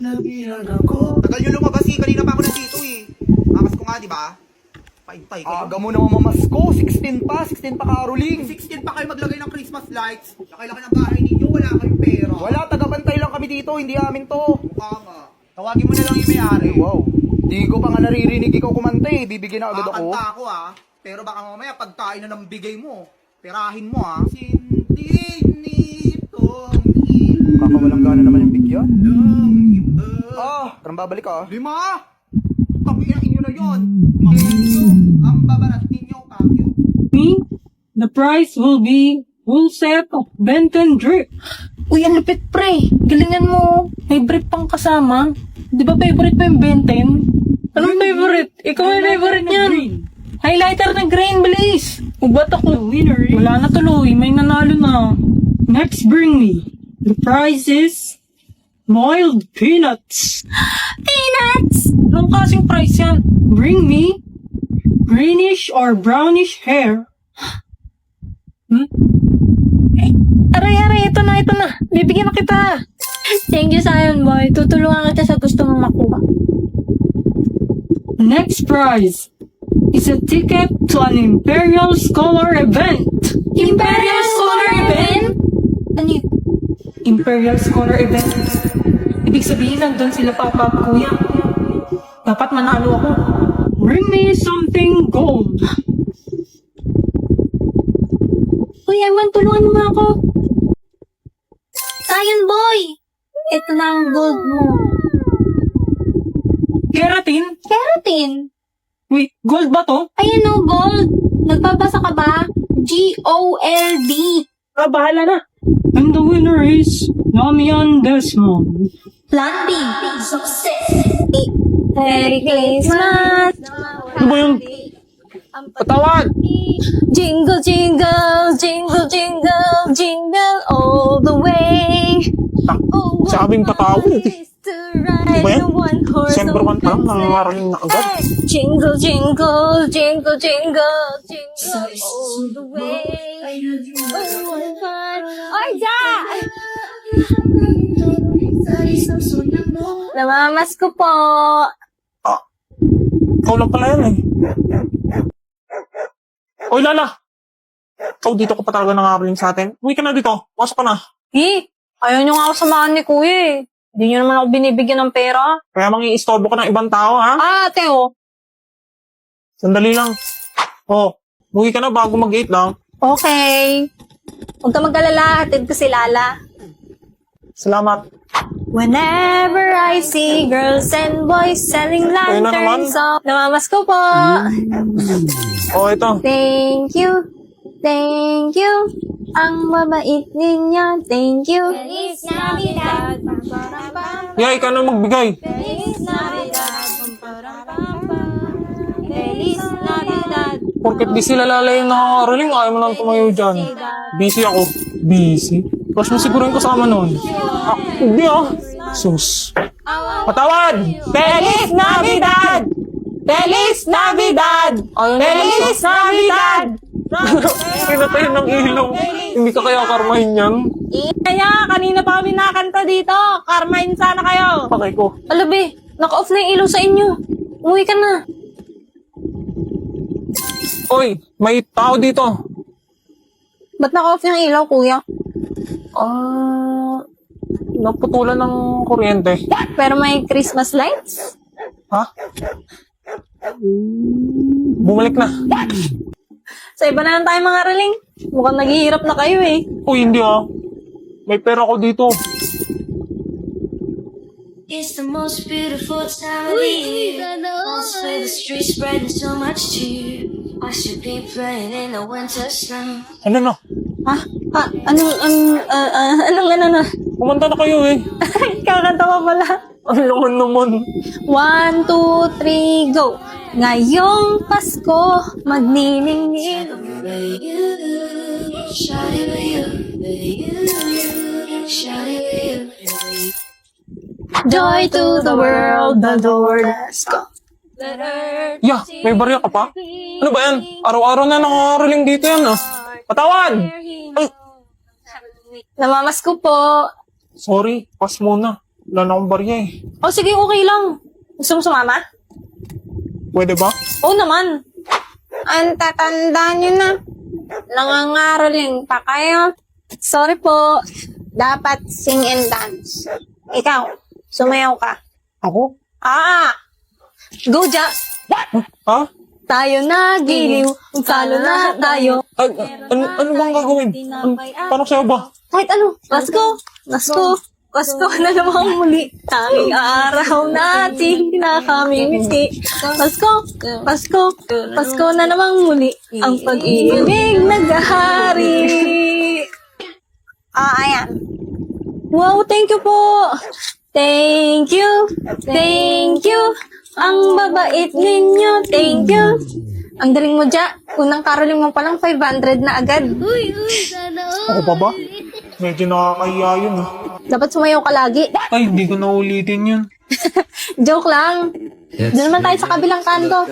Nabihan ako. Tagal nyo lumabas eh. Kanina pa ako nandito eh. Mamas ko nga, di ba? Paintay kayo. Aga mo na mamasko. 16 pa Caroling. 16 pa kayo maglagay ng Christmas lights. Laki-laki ng bahay ninyo. Wala kayong pera. Wala, tagabantay lang kami dito. Hindi amin to. Mukha nga. Tawagin mo na lang yung may-ari. Ay, wow. Di ko pa nga naririnig ikaw kumanta eh. Bibigyan na agad ako. Kakanta ako ah. Pero baka mamaya pagkain na ng bigay mo. Perahin mo ah. Sindi nitong Kakawalang gana naman yung bigyan. ilang iba. Parang babalik ka ah. 5! Tapiain nyo na yun. Mga ninyo, ang babarat ninyo, kakyo. Me, the price will be full set of Benton drip. Uy, ang lupit pre. Galingan mo. May brief pang kasama. Di ba favorite mo yung Benten? Anong favorite? Ikaw yung favorite niyan. Highlighter na green, bilis. Ubat ako. The winner is... Wala na tuloy. May nanalo na. Next, bring me. The prize is boiled peanuts. Peanuts! Anong kasing price yan? Bring me greenish or brownish hair. Aray, ito na. Bibigyan na kita. Thank you, Sion Boy. Tutulungan kita sa gusto mong makuha. Next prize is a ticket to an Imperial Scholar event. Imperial Scholar Event? Ano yun? Imperial Scholar event. Ibig sabihin, nandun sila papa at kuya. Dapat manalo ako. Bring me something gold. Uy, Ewan, tulungan mo nga ako. Sion Boy! Ito na ang gold mo. Keratin? Keratin! Wait, gold ba to? Ayan o, gold! Nagbabasa ka ba? G-O-L-D. Bahala na. And the winner is Damian Desmond. Plan B. Success! Merry Christmas! Ano ba yun? Patawad! Jingle, jingle, jingle, jingle, jingle all the way. Sabing patawad eh. Ano ba yan? December 1 pa lang, nangangaraling na agad. Jingle, jingle, jingle, jingle, jingle all the way. Oh, what fun! Oy, Ja! Namamas ko po. Ikaw lang pala yan eh. Oy, Lala! Ikaw dito ka pa talaga nangangaraling sa atin. Uwi ka na dito. Pasok ka na. Ayaw nyo nga ako samahan ni Kuya eh. Hindi nyo naman ako binibigyan ng pera. Kaya mangi-istorbo ka ng ibang tao, ha? Ate oh. Sandali lang. Oh, uwi ka na bago mag-8 lang. Okay. Huwag ka mag-alala, hatid ko si Lala. Salamat. Whenever I see girls and boys selling Ayun na naman. lanterns, namamas ko po. Oh, ito. Thank you. Thank you. Ang mabait ninyo. Thank you. Feliz Navidad. Yeah, ikaw na magbigay. Feliz Navidad. Feliz Navidad. Porket di sila Lala yung nakakaraling, ayaw mo nang tumayo dyan. Busy ako. Busy? Crush mo siguro yung kasama nun. Hindi ah. Sus. Patawad! Feliz Navidad! Feliz Navidad! Feliz Navidad! Pinatay ng ilaw. Hindi ka kaya karmahin yan? Kaya, kanina pa kami nakanta dito. Carmine sana kayo. Pakay ko. Alabi, naka-off na yung ilaw sa inyo. Umuwi ka na. Oy, may tao dito. Ba't naka-off yung ilaw, kuya? Naputulan ng kuryente. Pero may Christmas lights? Ha? Bumalik na. Sa iba na lang tayo mga raling. Mukhang naghihirap na kayo eh. Uy, hindi ah. May pera ko dito. It's the most beautiful time of the year. Most for the streets spreading so much cheer. I should be playing in the winter snow. Ano na? Anong Kumanta na kayo eh. kakanta ka pala. Ang laman naman. 1, 2, 3, go! Ngayong Pasko, magniningning. Shawty with you, shawty with you. Joy to the world, the Lord has come. Yeah, may barya ka pa? Ano ba yan? Araw-araw na nakakaraling dito yan ah. Patawad! Ay, Namamas ko po. sorry, pass muna. Wala na akong barya eh. O sige, okay lang. Gusto mo sumama? Pwede ba? Oo naman. Ang tatanda nyo na. Nangangaroling pa kayo. Sorry po. Dapat sing and dance. Ikaw, sumayaw ka. Ako? Go, Ja. Ha? Tayo na giliw. Talo na tayo. Ano bang gagawin? Paano sa'yo ba? Kahit ano. Pasko na naman muli. Tanging araw natin nakamimiti. Pasko na naman muli. Ang pag-ibig naghahari. Ayan. Wow, thank you po. Thank you. Ang babait ninyo. Thank you. Ang galing mo, Ja. Unang caroling mo palang 500 na agad. Ako pa ba? Medyo nakakahiya yun ah. Dapat sumayaw ka lagi. Ay, hindi ko na ulitin yun. Joke lang. Doon naman tayo sa kabilang kanto.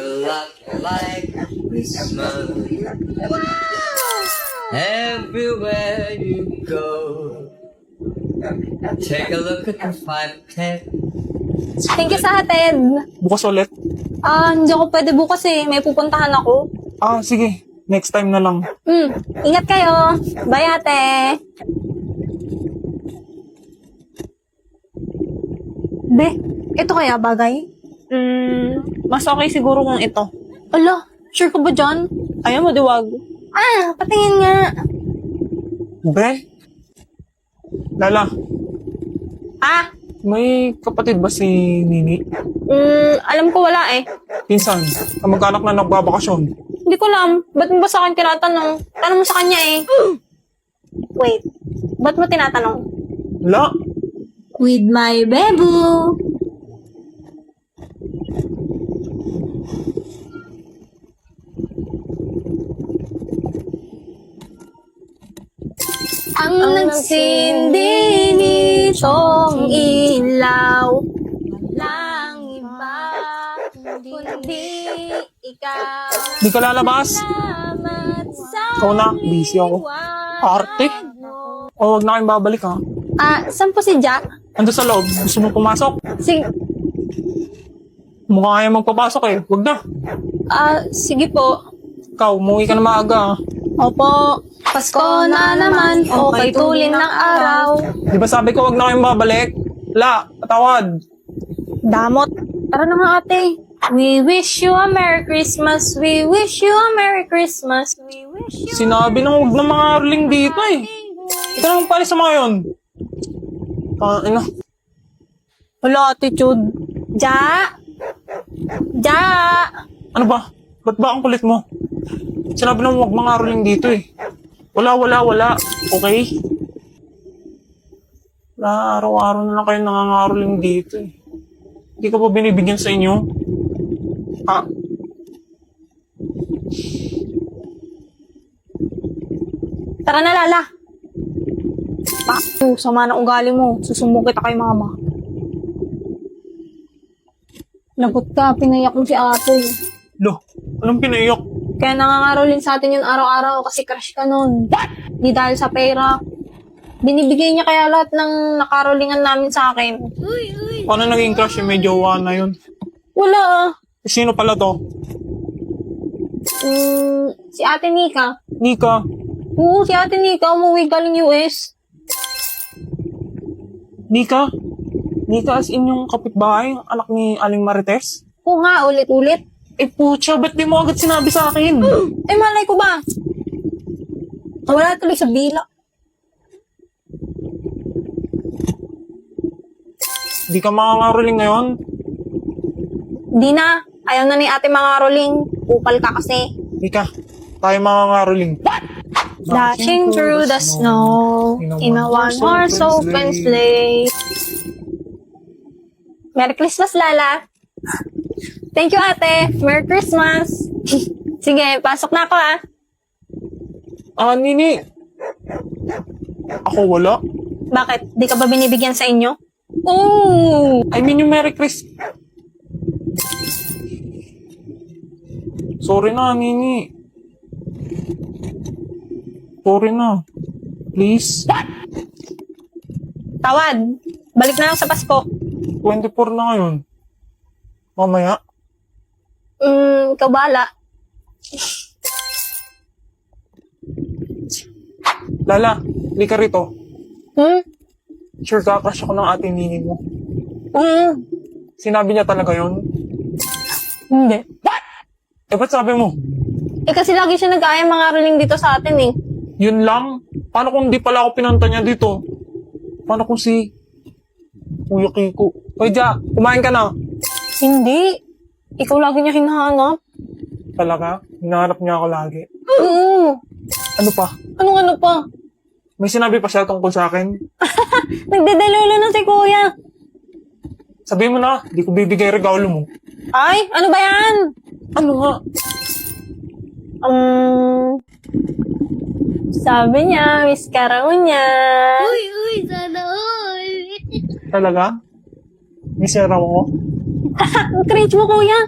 Everywhere you go, take a look at the 510. Thank you sa hatid. Bukas ulit? Hindi ako pwede bukas eh. May pupuntahan ako. Sige. Next time na lang. Ingat kayo. Bye, ate. Be, ito kaya bagay? Mas okay siguro kung ito. Ala, sure ka ba dyan? Ayaw mo, diwag. Patingin nga. Be? Lala, may kapatid ba si Nini? Alam ko wala eh. Pinsan, kamag-anak na nagbabakasyon. Hindi ko alam. Ba't mo ba sa akin tinatanong? Tanong mo sa kanya eh. Wait. Ba't mo tinatanong? Wala. With my bebo. Ang nagsindi nitong ilaw, walang iba, kundi ikaw. Di ka lalabas? Salamat sa Ikaw na, busy ako. Arte? O, wag na kayong babalik ha. Saan po si Jack? Ando sa loob, gusto mo pumasok? Mukha kaya magpapasok eh, wag na. Sige po. Ikaw, umuwi ka na maaga ha. Opo. Pasko na naman, okay tulin ng araw. Di ba sabi ko wag na kayong babalik? La, patawad. Damot. Tara na nga ate. We wish you a Merry Christmas. We wish you a Merry Christmas. We wish you Sinabi nang wag na mga arling dito eh. Ito nang pali sa mga yun. Wala, attitude. Ja! Ano ba? Ba't ba ang kulit mo? Sinabi nang wag mga arling dito eh. Wala. Okay? Wala, araw-araw na lang kayo nangangaroling dito eh. Hindi ka ba binibigyan sa inyo? Tara na, Lala. Sama na ugali mo. Susumbong kita kay mama. Lagot ka, pinayak mo si ate. Lo, anong pinaiyak? Kaya nangangarolin sa atin yun araw-araw kasi crush ka nun. Di dahil sa pera. Binibigay niya kaya lahat ng nakarolingan namin sa akin. Paano naging crush yung may jowa na yun? Wala. Sino pala to? Si ate Nika. Nika. Oo, si ate Nika umuwi galing US. Nika? Nika as in yung kapitbahay, yung anak ni Aling Marites? Oo nga, ulit-ulit. Putya, ba't di mo agad sinabi sa akin? Malay ko ba? Wala tuloy sa bila. Di ka makangaroling ngayon? Di na. Ayaw na ni ate mga rolling. Upal ka kasi. Nika, tayo makangaroling. Dashing through the snow in a one-horse open sleigh. Merry Christmas, Lala. Thank you, ate. Merry Christmas. Sige, pasok na ako, Nini. Ako wala. Bakit? Di ka ba binibigyan sa inyo? Oh! I mean yung Merry Christmas. Sorry na, Nini. Sorry na. Please. Tawad. Balik na lang sa Pasko. 24 na ngayon. Mamaya. Ikaw bahala. Lala, hindi ka rito. Hmm? Sure ka, crush ako ng ate Nini mo. Hmm. Sinabi niya talaga yon. Hindi. Eh, ba't sabi mo? Eh kasi lagi siya nag-aaya mga ruling dito sa atin eh. Yun lang? Paano kung di pala ako pinanta niya dito? Paano kung si Kuya Kiko? Hoy, Ja, kumain ka na. Hindi. Ikaw lagi niya hinahanap. Talaga? Hinahanap niya ako lagi. Oo. Ano pa? Anong pa? May sinabi pa siya tungkol sa akin? Nagdedelulo na si kuya. Sabihin mo na, di ko bibigay regalo mo. Ay, ano ba yan? Ano nga? Sabi niya, miss ka raw niya. sana all. Talaga? May sira ko? Ang cringe mo, kuya.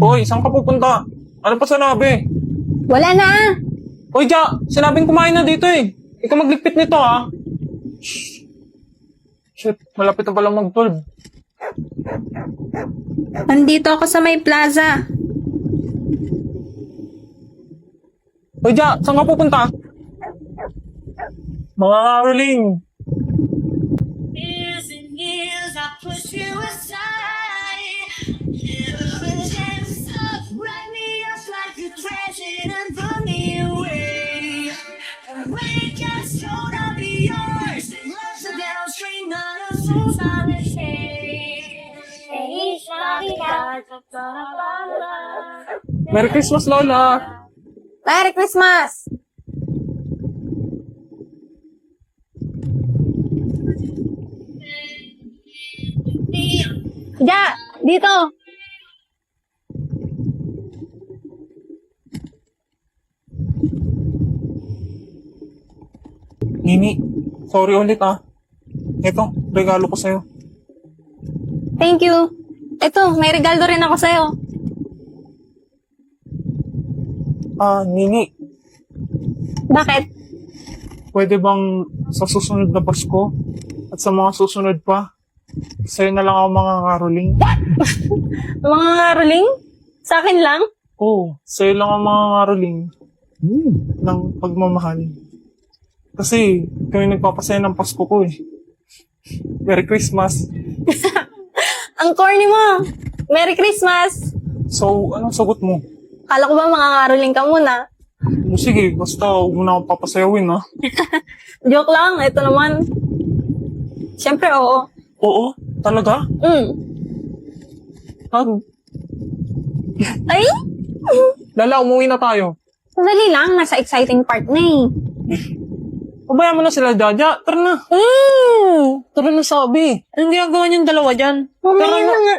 Hoy, saan ka pupunta? Ano pa sinabi? Wala na. Hoy, Ja, sinabing kumain na dito eh. Ikaw magligpit nito ah. Shit, malapit na palang mag-12. Nandito ako sa may plaza. Hoy, Ja, saan ka pupunta? Mga karoling. Years and years I pushed you aside. Never a chance to write me off like a treasure and throw me away. And when it just showed up be yours, love's a downstream, not a soul solid shade. Merry Christmas, Lola. Merry Christmas. Ja, dito. Nini, sorry ulit ah. Ito, regalo ko sa'yo. Thank you. Ito, may regalo rin ako sa'yo. Nini, Bakit? pwede bang sa susunod na Pasko at sa mga susunod pa, sa'yo na lang ako mga karoling? Mga ngaruling? Sa akin lang? Oo, sa'yo lang ang mga karoling ng pagmamahal. Kasi kami nagpapasaya ng Pasko ko eh. Merry Christmas. Ang corny mo. Merry Christmas. So, anong sagot mo? Kala ko ba mga ngaruling ka muna? Sige, basta huwag mo na akong papasayawin ha. Joke lang, ito naman. Siyempre, oo. Oo, talaga? Ay! Lala, umuwi na tayo. Sandali lang, nasa exciting part na eh. Pabayaan mo na sila, Jaja. Tara na. Tara na, sabi. Anong ginagawa niyong dalawa dyan? Tara na. nga.